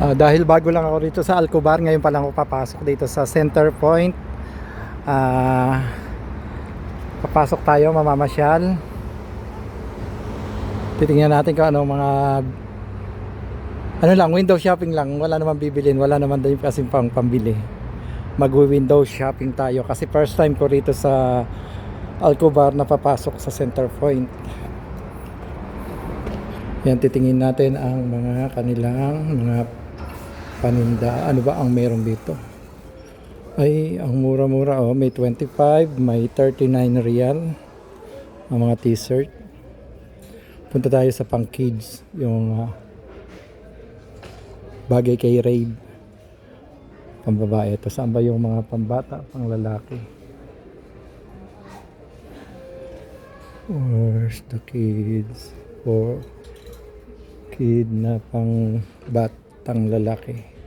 Dahil bago lang ako rito sa Alcobar, ngayon pa lang ako papasok dito sa Center Point. Ah, Papasok tayo, mamamasyal. Titingnan natin kung ano mga window shopping lang. Wala naman bibilin, wala naman din kasing pambili. Mag-window shopping tayo kasi first time ko rito sa Alcobar na papasok sa Center Point. Yan, titingin natin ang mga kanilang mga paninda. Ano ba ang meron dito? Ay, ang mura-mura, oh. May 25, may 39 real ang mga t-shirt. Punta tayo sa pang kids, yung bagay kay Rave, pambabae. Ito, saan ba yung mga pambata, pang lalaki? Where's the kids? For kid na pang batang lalaki.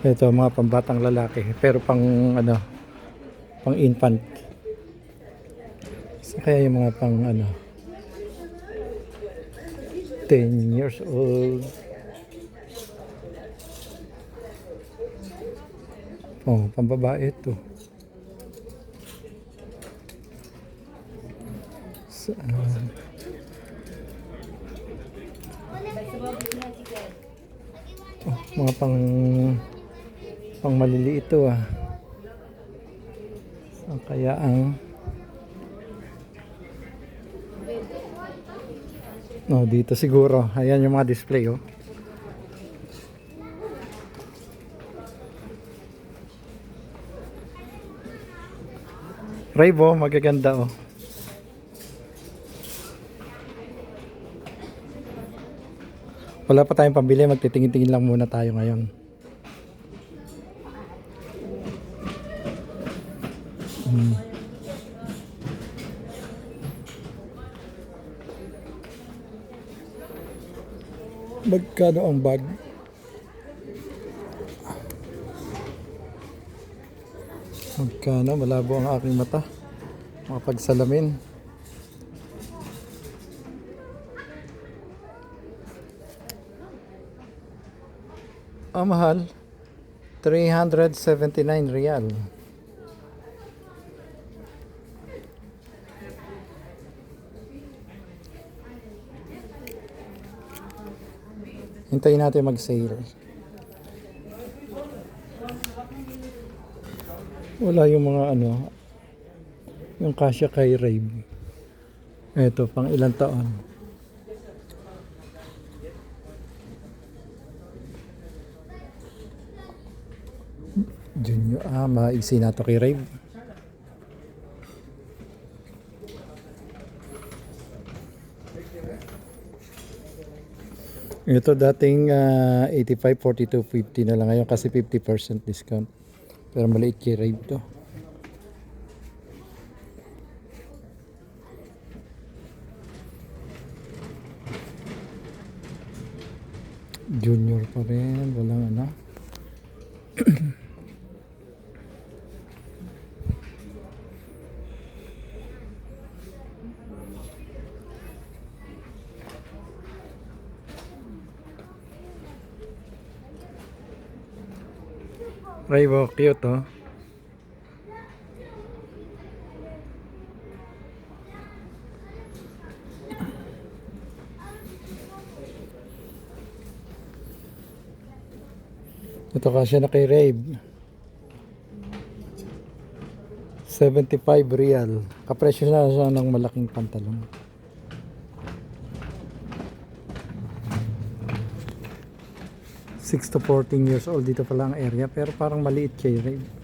Ito mga pambatang lalaki pero pang pang infant. Kaya yung mga pang 10 years old. Oh, pambabae ito. Mga pang maliliit ito kaya dito siguro. Ayan yung mga display Raibo, magaganda Wala pa tayong pambili, magtitingin-tingin lang muna tayo ngayon. Magkano ang bag? Magkano? Malabo ang aking mata. Makapagsalamin. Mahal. 379 real. Hintayin natin mag-sale. Wala yung mga yung kasya kay Rave. Ito, pang ilang taon. Junior, maiksi na to kay Rave. Ito dating 85, 42, 50 na lang ngayon kasi 50% discount. Pero maliit kay Rave to. Junior pa rin, walang Raibo, cute Ito kasi na kay Rave. 75 real. Kapresyo na siya ng malaking pantalon. (6 to 14 years old dito pala ang area pero parang maliit kay Rave.